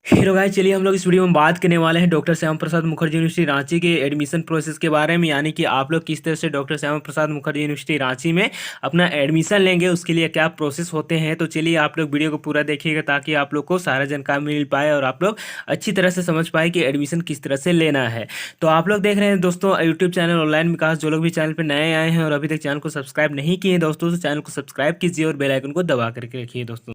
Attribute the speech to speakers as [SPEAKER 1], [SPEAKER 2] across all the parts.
[SPEAKER 1] Hello guys, चलिए हम लोग इस वीडियो में बात करने वाले हैं डॉक्टर श्यामा प्रसाद मुखर्जी यूनिवर्सिटी रांची के एडमिशन प्रोसेस के बारे में। यानी कि आप लोग किस तरह से डॉक्टर श्यामा प्रसाद मुखर्जी यूनिवर्सिटी रांची में अपना एडमिशन लेंगे, उसके लिए क्या प्रोसेस होते हैं। तो चलिए आप लोग वीडियो को पूरा देखिएगा ताकि आप लोग को सारा जानकारी मिल पाए और आप लोग अच्छी तरह से समझ पाए कि एडमिशन किस तरह से लेना है। तो आप लोग देख रहे हैं दोस्तों यूट्यूब चैनल ऑनलाइन विकास। जो लोग भी चैनल पर नए आए हैं और अभी तक चैनल को सब्सक्राइब नहीं किए दोस्तों, तो चैनल को सब्सक्राइब कीजिए और बेल आइकन को दबा करके रखिए दोस्तों।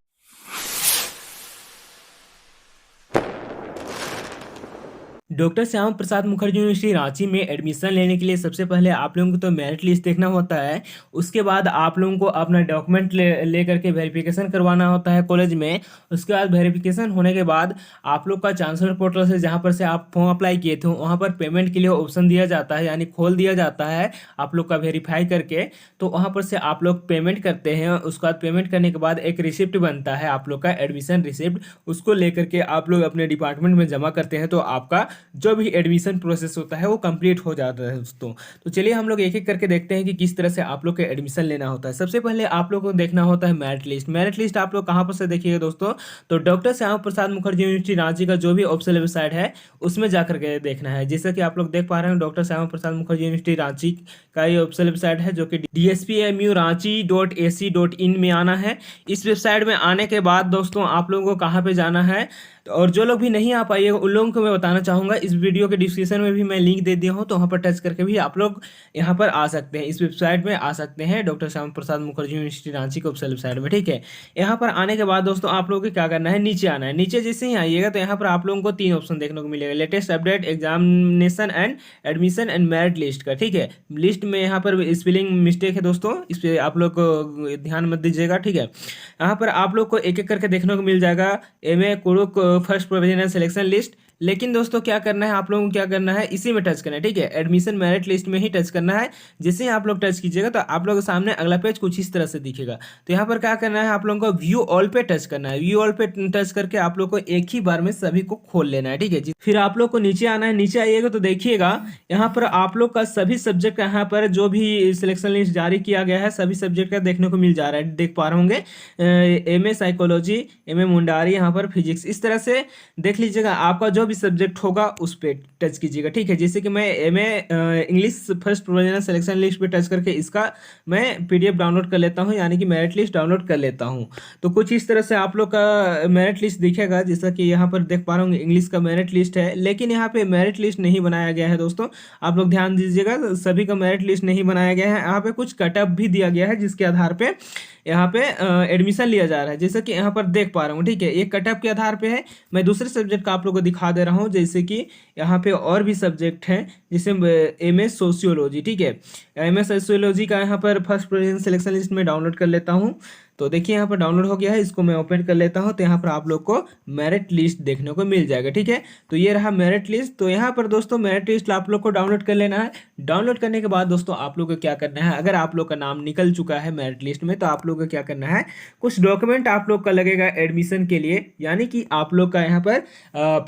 [SPEAKER 1] डॉक्टर श्यामा प्रसाद मुखर्जी यूनिवर्सिटी रांची में एडमिशन लेने के लिए सबसे पहले आप लोगों को तो मेरिट लिस्ट देखना होता है। उसके बाद आप लोगों को अपना डॉक्यूमेंट ले करके वेरिफिकेशन करवाना होता है कॉलेज में। उसके बाद वेरिफिकेशन होने के बाद आप लोग का चांसलर पोर्टल से जहाँ पर से आप फॉर्म अप्लाई किए थे वहाँ पर पेमेंट के लिए ऑप्शन दिया जाता है, यानी खोल दिया जाता है आप लोग का वेरीफाई करके। तो वहाँ पर से आप लोग पेमेंट करते हैं। उसके बाद पेमेंट करने के बाद एक रिसिप्ट बनता है आप लोग का एडमिशन रिसिप्ट, उसको लेकर के आप लोग अपने डिपार्टमेंट में जमा करते हैं। तो आपका जो भी एडमिशन प्रोसेस होता है वो कंप्लीट हो जाता है दोस्तों। तो चलिए हम लोग एक एक करके देखते हैं कि किस तरह से आप लोग को एडमिशन लेना होता है। सबसे पहले आप लोग को देखना होता है मेरिट लिस्ट। मेरिट लिस्ट आप लोग कहाँ पर से देखिएगा दोस्तों, तो डॉक्टर श्यामा प्रसाद मुखर्जी यूनिवर्सिटी रांची का जो भी ऑफिशियल वेबसाइट है उसमें जाकर के देखना है। जैसे कि आप लोग देख पा रहे हैं डॉक्टर श्यामा प्रसाद मुखर्जी यूनिवर्सिटी रांची का ये ऑफिशियल वेबसाइट है जो कि dspmu.ranchi.ac.in में आना है। इस वेबसाइट में आने के बाद दोस्तों आप लोगों को कहाँ पे जाना है, और जो लोग भी नहीं आ पाइएगा उन लोगों को मैं बताना चाहूँगा, इस वीडियो के डिस्क्रिप्शन में भी मैं लिंक दे दिया हूँ, तो वहाँ पर टच करके भी आप लोग यहाँ पर आ सकते हैं, इस वेबसाइट में आ सकते हैं डॉक्टर श्यामा प्रसाद मुखर्जी यूनिवर्सिटी रांची के ऑफिशियल वेबसाइट में। ठीक है, यहाँ पर आने के बाद दोस्तों आप लोगों को क्या करना है, नीचे आना है। नीचे जैसे ही आइएगा तो यहाँ पर आप लोगों को तीन ऑप्शन देखने को मिलेगा, latest update, examination and admission and merit list का। ठीक है, लिस्ट में यहाँ पर स्पेलिंग मिस्टेक है दोस्तों, इस पर आप लोग को ध्यान मत दीजिएगा। ठीक है, यहाँ पर आप लोग को एक एक करके देखने को मिल जाएगा MA Kurukh first provisional selection list. लेकिन दोस्तों क्या करना है, आप लोगों को क्या करना है, इसी में टच करना है। ठीक है, एडमिशन मेरिट लिस्ट में ही टच करना है। जैसे ही आप लोग टच कीजिएगा तो आप लोगों के सामने अगला पेज कुछ इस तरह से दिखेगा। तो यहाँ पर क्या करना है, आप लोगों को व्यू ऑल पे टच करना है। व्यू ऑल पे टच करके आप लोग को एक ही बार में सभी को खोल लेना है। ठीक है जी, फिर आप लोग को नीचे आना है। नीचे आइएगा तो देखिएगा यहाँ पर आप लोग का सभी सब्जेक्ट, यहाँ पर जो भी सिलेक्शन लिस्ट जारी किया गया है सभी सब्जेक्ट का देखने को मिल जा रहा है, देख पा रहे होंगे। एमए साइकोलॉजी, एमए मुंडारी, यहाँ पर फिजिक्स, इस तरह से देख लीजिएगा। आपका जो भी सब्जेक्ट होगा उस पर टच कीजिएगा। ठीक है, जैसे कि मैं MA English first provisional selection list पे टच करके इसका मैं पीडीएफ डाउनलोड कर लेता हूँ, यानी कि मेरिट लिस्ट डाउनलोड कर लेता हूँ। तो कुछ इस तरह से आप लोग का मेरिट लिस्ट दिखेगा, जैसा कि यहाँ पर देख पा रहे होंगे इंग्लिश का मेरिट लिस्ट है। लेकिन यहाँ पे मेरिट लिस्ट नहीं बनाया गया है दोस्तों, आप लोग ध्यान दीजिएगा, सभी का मेरिट लिस्ट नहीं बनाया गया है। यहाँ पे कुछ कटअप भी दिया गया है जिसके आधार पे यहाँ पे एडमिशन लिया जा रहा है, जैसे कि यहाँ पर देख पा रहा हूँ। ठीक है, ये कटअप के आधार पे है। मैं दूसरे सब्जेक्ट का आप लोगों को दिखा दे रहा हूँ, जैसे कि यहाँ पे और भी सब्जेक्ट हैं, जैसे एमए सोशियोलॉजी। ठीक है, एमए सोशियोलॉजी का यहाँ पर फर्स्ट प्रोविजन सिलेक्शन लिस्ट में डाउनलोड कर लेता हूँ। तो देखिए यहाँ पर डाउनलोड हो गया है, इसको मैं ओपन कर लेता हूँ। तो यहाँ पर आप लोग को मेरिट लिस्ट देखने को मिल जाएगा। ठीक है, तो ये रहा मेरिट लिस्ट। तो यहाँ पर दोस्तों मेरिट लिस्ट आप लोग को डाउनलोड कर लेना है। डाउनलोड करने के बाद दोस्तों आप लोग को क्या करना है, अगर आप लोग का नाम निकल चुका है मेरिट लिस्ट में तो आप लोग को क्या करना है, कुछ डॉक्यूमेंट आप लोग का लगेगा एडमिशन के लिए, यानी कि आप लोग का यहाँ पर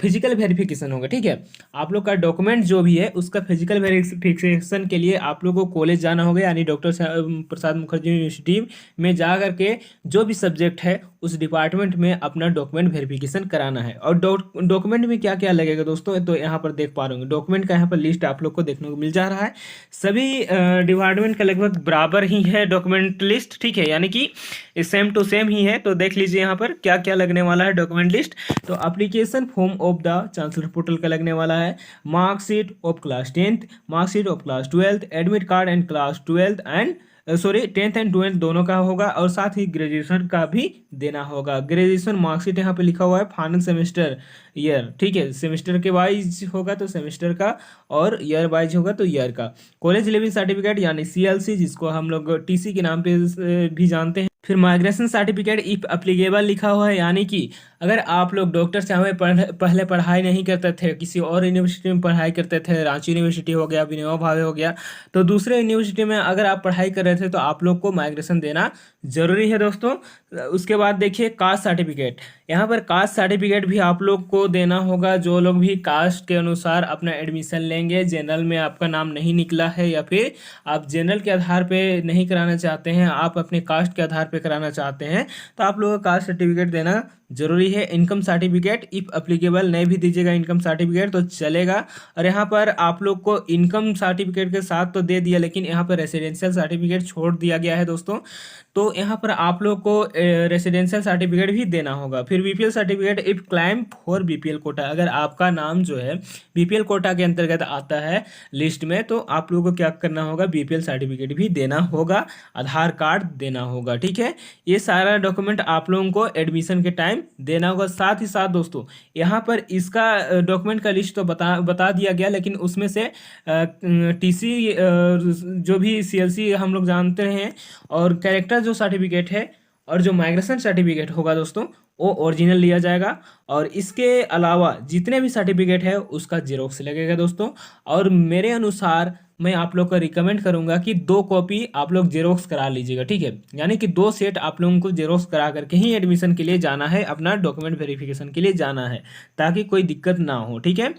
[SPEAKER 1] फिजिकल वेरिफिकेशन होगा। ठीक है, आप लोग का डॉक्यूमेंट जो भी है उसका फिजिकल वेरिफिकेशन के लिए आप लोग को कॉलेज जाना होगा, यानी डॉक्टर प्रसाद मुखर्जी यूनिवर्सिटी में जा करके जो भी सब्जेक्ट है उस डिपार्टमेंट में अपना डॉक्यूमेंट वेरिफिकेशन कराना है। और डॉक्यूमेंट में क्या क्या लगेगा दोस्तों, तो यहाँ पर देख पा रहे होंगे डॉक्यूमेंट का यहाँ पर लिस्ट आप लोग को देखने को मिल जा रहा है। सभी डिपार्टमेंट का लगभग बराबर ही है डॉक्यूमेंट लिस्ट। ठीक है, यानी कि सेम टू सेम ही है। तो देख लीजिए यहाँ पर क्या क्या लगने वाला है डॉक्यूमेंट लिस्ट। तो application form of the chancellor portal का लगने वाला है, marksheet of class 10th, marksheet of class 12th, admit card and class 12th and sorry 10th and 12th दोनों का होगा, और साथ ही ग्रेजुएशन का भी देना होगा। ग्रेजुएशन मार्कशीट यहाँ पे लिखा हुआ है फाइनल सेमेस्टर ईयर। ठीक है, सेमेस्टर के वाइज होगा तो सेमेस्टर का, और ईयर वाइज होगा तो ईयर का। कॉलेज लिविंग सर्टिफिकेट यानी सीएलसी, जिसको हम लोग टीसी के नाम पे भी जानते हैं। फिर माइग्रेशन सर्टिफिकेट इफ अप्लीकेबल लिखा हुआ है, यानी कि अगर आप लोग डॉक्टर से हमें पहले पढ़ाई नहीं करते थे, किसी और यूनिवर्सिटी में पढ़ाई करते थे, रांची यूनिवर्सिटी हो गया, विनोबा भावे हो गया, तो दूसरे यूनिवर्सिटी में अगर आप पढ़ाई कर रहे थे तो आप लोग को माइग्रेशन देना जरूरी है दोस्तों। उसके बाद देखिए कास्ट सर्टिफिकेट, यहाँ पर कास्ट सर्टिफिकेट भी आप लोग को देना होगा। जो लोग भी कास्ट के अनुसार अपना एडमिशन लेंगे, जनरल में आपका नाम नहीं निकला है या फिर आप जनरल के आधार पे नहीं कराना चाहते हैं, आप अपने कास्ट के आधार पे कराना चाहते हैं, तो आप लोगों को कास्ट सर्टिफिकेट देना जरूरी है। इनकम सर्टिफिकेट इफ अप्लीकेबल नहीं भी दीजिएगा इनकम सर्टिफिकेट तो चलेगा। और यहाँ पर आप लोग को इनकम सर्टिफिकेट के साथ तो दे दिया, लेकिन यहाँ पर रेसिडेंशियल सर्टिफिकेट छोड़ दिया गया है दोस्तों। तो यहाँ पर आप लोग को रेसिडेंशियल सर्टिफिकेट भी देना होगा। फिर BPL certificate if claim for BPL quota, अगर आपका नाम जो है बीपीएल कोटा के अंतर्गत आता है लिस्ट में, तो आप लोगों को क्या करना होगा, बीपीएल सर्टिफिकेट भी देना होगा, आधार कार्ड देना होगा। ठीक है, ये सारा डॉक्यूमेंट आप लोगों को एडमिशन के टाइम देना होगा। साथ ही साथ दोस्तों यहाँ पर इसका डॉक्यूमेंट का लिस्ट तो बता दिया गया, लेकिन उसमें से टीसी जो भी सीएलसी हम लोग जानते हैं, और कैरेक्टर जो सर्टिफिकेट है और जो माइग्रेशन सर्टिफिकेट होगा दोस्तों वो ओरिजिनल लिया जाएगा। और इसके अलावा जितने भी सर्टिफिकेट है उसका जेरोक्स लगेगा दोस्तों। और मेरे अनुसार मैं आप लोग को रिकमेंड करूंगा कि 2 कॉपी आप लोग जेरोक्स करा लीजिएगा। ठीक है, यानी कि 2 सेट आप लोगों को जेरोक्स करा करके ही एडमिशन के लिए जाना है, अपना डॉक्यूमेंट वेरिफिकेशन के लिए जाना है, ताकि कोई दिक्कत ना हो। ठीक है,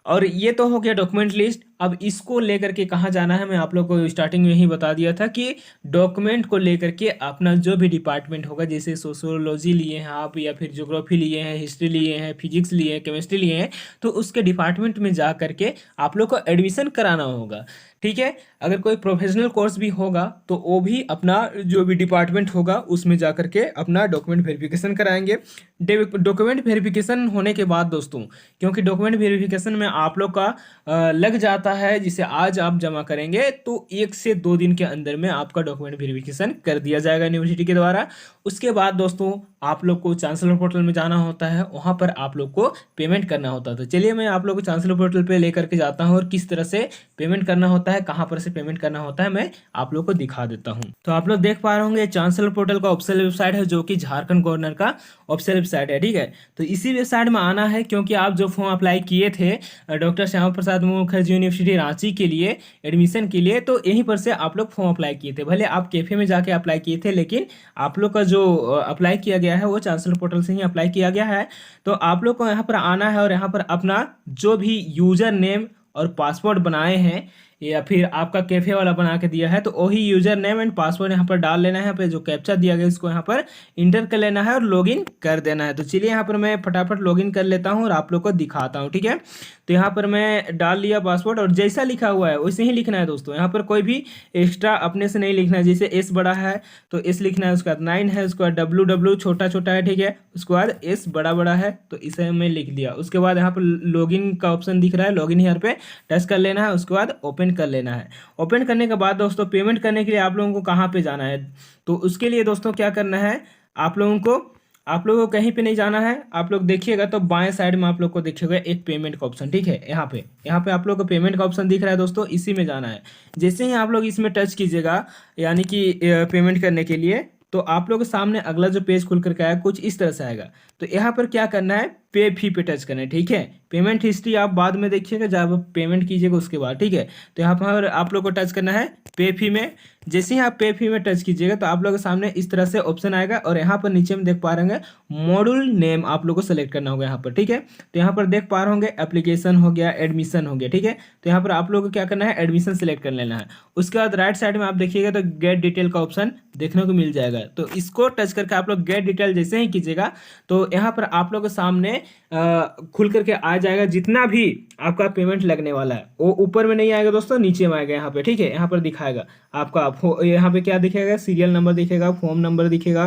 [SPEAKER 1] और ये तो हो गया डॉक्यूमेंट लिस्ट। अब इसको लेकर के कहाँ जाना है, मैं आप लोग को स्टार्टिंग में ही बता दिया था कि डॉक्यूमेंट को लेकर के अपना जो भी डिपार्टमेंट होगा, जैसे सोशियोलॉजी लिए हैं आप, या फिर ज्योग्राफी लिए हैं, हिस्ट्री लिए हैं, फिजिक्स लिए हैं, केमिस्ट्री लिए हैं, तो उसके डिपार्टमेंट में जा करके आप लोग को एडमिशन कराना होगा। ठीक है, अगर कोई प्रोफेशनल कोर्स भी होगा तो वो भी अपना जो भी डिपार्टमेंट होगा उसमें जा करके अपना डॉक्यूमेंट वेरिफिकेशन कराएंगे। डॉक्यूमेंट वेरिफिकेशन होने के बाद दोस्तों, क्योंकि डॉक्यूमेंट वेरिफिकेशन में आप लोग का लग जाता है, जिसे आज आप जमा करेंगे तो 1 से 2 दिन के अंदर में आपका डॉक्यूमेंट वेरिफिकेशन कर दिया जाएगा यूनिवर्सिटी के द्वारा। उसके बाद दोस्तों आप लोग को चांसलर पोर्टल में जाना होता है, वहाँ पर आप लोग को पेमेंट करना होता है। तो चलिए मैं आप लोग को चांसलर पोर्टल पे लेकर के जाता हूँ, और किस तरह से पेमेंट करना होता है, कहाँ पर से पेमेंट करना होता है, मैं आप लोग को दिखा देता हूँ। तो आप लोग देख पा रहे होंगे चांसलर पोर्टल का ऑफिशियल वेबसाइट है, जो कि झारखंड गवर्नर का ऑफिशियल वेबसाइट है। ठीक है, तो इसी वेबसाइट में आना है, क्योंकि आप जो फॉर्म अप्लाई किए थे डॉक्टर श्यामा प्रसाद मुखर्जी यूनिवर्सिटी रांची के लिए एडमिशन के लिए, तो यहीं पर से आप लोग फॉर्म अप्लाई किए थे। भले आप कैफे में जाके अप्लाई किए थे, लेकिन आप लोग का जो अप्लाई किया गया है वो चांसलर पोर्टल से ही अप्लाई किया गया है। तो आप लोग को यहाँ पर आना है, और यहाँ पर अपना जो भी यूजर नेम और पासवर्ड बनाए हैं, या फिर आपका कैफे वाला बना के दिया है, तो वही यूजर नेम एंड पासवर्ड यहाँ पर डाल लेना है। यहाँ पे जो कैप्चा दिया गया इसको यहाँ पर इंटर कर लेना है और लॉगिन कर देना है। तो चलिए यहाँ पर मैं फटाफट लॉगिन कर लेता हूँ और आप लोग को दिखाता हूँ। ठीक है, तो यहाँ पर मैं डाल लिया पासवर्ड, और जैसा लिखा हुआ है वैसे ही लिखना है दोस्तों। यहाँ पर कोई भी एक्स्ट्रा अपने से नहीं लिखना है। जैसे एस बड़ा है तो एस लिखना है, उसके बाद 9 है, उसके बाद डब्ल्यू छोटा छोटा है। ठीक है, उसके बाद एस बड़ा बड़ा है, तो इसे मैं लिख दिया। उसके बाद यहाँ पर लॉगिन का ऑप्शन दिख रहा है, लॉगिन यहाँ पे टच कर लेना है, उसके बाद ओपन कर लेना है। ओपन करने के बाद दोस्तों पेमेंट करने के लिए आप लोगों को कहाँ पे जाना है, तो उसके लिए दोस्तों क्या करना है, आप लोगों को कहीं पे नहीं जाना है। आप लोग देखिएगा तो बाएं साइड में आप लोग को देखिएगा एक पेमेंट का ऑप्शन। ठीक है, यहाँ पे आप लोग को पेमेंट का ऑप्शन दिख रहा है दोस्तों, इसी में जाना है। जैसे ही आप लोग इसमें टच कीजिएगा, यानी कि पेमेंट करने के लिए, तो आप लोग के सामने अगला जो पेज खुल करके आएगा कुछ इस तरह से आएगा। तो यहाँ पर क्या करना है, पे फी पे टच करना है। ठीक है, पेमेंट हिस्ट्री आप बाद में देखिएगा जब आप पेमेंट कीजिएगा उसके बाद। ठीक है, तो यहाँ पर आप लोग को टच करना है पे फी में। जैसे ही आप पे फी में टच कीजिएगा तो आप लोग के सामने इस तरह से ऑप्शन आएगा, और यहाँ पर नीचे में देख पा रहे होंगे मॉड्यूल नेम आप लोग को सेलेक्ट करना होगा यहाँ पर। ठीक है, तो यहाँ पर देख पा रहे होंगे एप्लीकेशन हो गया, एडमिशन हो गया। ठीक है, तो यहाँ पर आप लोग को क्या करना है, एडमिशन सेलेक्ट कर लेना है। उसके बाद राइट साइड में आप देखिएगा तो गेट डिटेल का ऑप्शन देखने को मिल जाएगा। तो इसको टच करके आप लोग गेट डिटेल जैसे ही कीजिएगा तो यहाँ पर आप लोग के सामने खुल करके आ जाएगा जितना भी आपका पेमेंट लगने वाला है। वो ऊपर में नहीं आएगा दोस्तों, नीचे में आएगा यहाँ पे। ठीक है, यहाँ पर दिखाएगा आपका, यहाँ पे क्या दिखेगा, सीरियल नंबर दिखेगा, फॉर्म नंबर दिखेगा,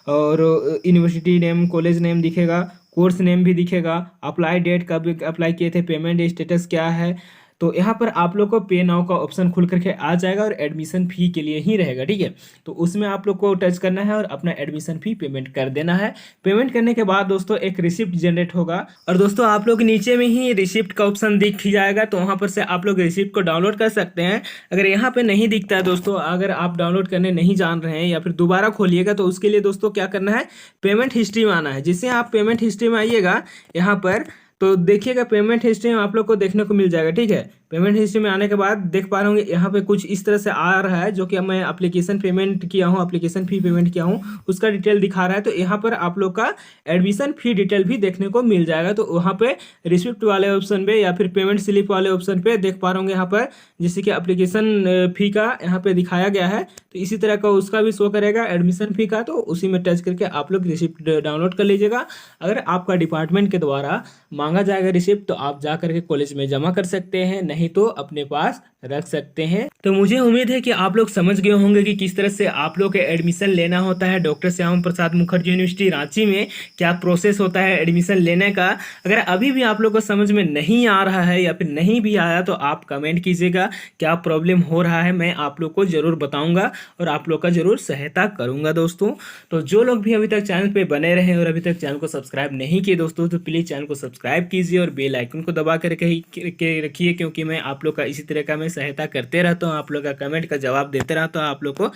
[SPEAKER 1] और यूनिवर्सिटी नेम, कॉलेज नेम दिखेगा, कोर्स नेम भी दिखेगा, अप्लाई डेट कब अप्लाई किए थे, पेमेंट स्टेटस क्या है। तो यहाँ पर आप लोग को पे नाउ का ऑप्शन खुल करके आ जाएगा, और एडमिशन फ़ी के लिए ही रहेगा। ठीक है, तो उसमें आप लोग को टच करना है और अपना एडमिशन फ़ी पेमेंट कर देना है। पेमेंट करने के बाद दोस्तों एक रिसिप्ट जनरेट होगा, और दोस्तों आप लोग नीचे में ही रिसिप्ट का ऑप्शन दिख जाएगा, तो वहाँ पर से आप लोग रिसिप्ट को डाउनलोड कर सकते हैं। अगर यहाँ पर नहीं दिखता है दोस्तों, अगर आप डाउनलोड करने नहीं जान रहे हैं या फिर दोबारा खोलिएगा, तो उसके लिए दोस्तों क्या करना है, पेमेंट हिस्ट्री में आना है। जिससे आप पेमेंट हिस्ट्री में आइएगा यहाँ पर, तो देखिएगा पेमेंट हिस्ट्री में आप लोग को देखने को मिल जाएगा। ठीक है, पेमेंट हिस्ट्री में आने के बाद देख पा रहे होंगे यहाँ पे कुछ इस तरह से आ रहा है, जो कि मैं एप्लीकेशन पेमेंट किया हूँ, एप्लीकेशन फ़ी पेमेंट किया हूँ, उसका डिटेल दिखा रहा है। तो यहाँ पर आप लोग का एडमिशन फ़ी डिटेल भी देखने को मिल जाएगा। तो वहाँ पे रिसिप्ट वाले ऑप्शन पे या फिर पेमेंट स्लिप वाले ऑप्शन पे देख पा रहे होंगे यहाँ पर, जैसे कि एप्लीकेशन फ़ी का यहाँ पे दिखाया गया है, तो इसी तरह का उसका भी शो करेगा एडमिशन फ़ी का। तो उसी में टच करके आप लोग रिसिप्ट डाउनलोड कर लीजिएगा। अगर आपका डिपार्टमेंट के द्वारा मांगा जाएगा रिसिप्ट, तो आप जा करके कॉलेज में जमा कर सकते हैं, नहीं तो अपने पास रख सकते हैं। तो मुझे उम्मीद है कि आप लोग समझ गए होंगे कि किस तरह से आप लोग के एडमिशन लेना होता है। डॉक्टर श्यामा प्रसाद मुखर्जी यूनिवर्सिटी रांची में क्या प्रोसेस होता है एडमिशन लेने का। अगर अभी भी आप लोग को समझ में नहीं आ रहा है या फिर नहीं भी आया, तो आप कमेंट कीजिएगा क्या प्रॉब्लम हो रहा है, मैं आप लोग को जरूर बताऊंगा और आप लोग का जरूर सहायता करूंगा दोस्तों। तो जो लोग भी अभी तक चैनल पे बने रहे और अभी तक चैनल को सब्सक्राइब नहीं किए दोस्तों, तो प्लीज़ चैनल को सब्सक्राइब कीजिए और बेल आइकन को दबा कर रखिए, क्योंकि मैं आप लोग का इसी तरह का मैं सहायता करते रहता हूँ, आप लोग का कमेंट का जवाब देते रहता हूँ, आप लोग को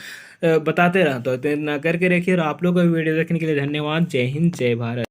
[SPEAKER 1] बताते रहता हूँ। तो ना करके रखिए और आप लोग को वीडियो देखने के लिए धन्यवाद। जय हिंद, जय भारत।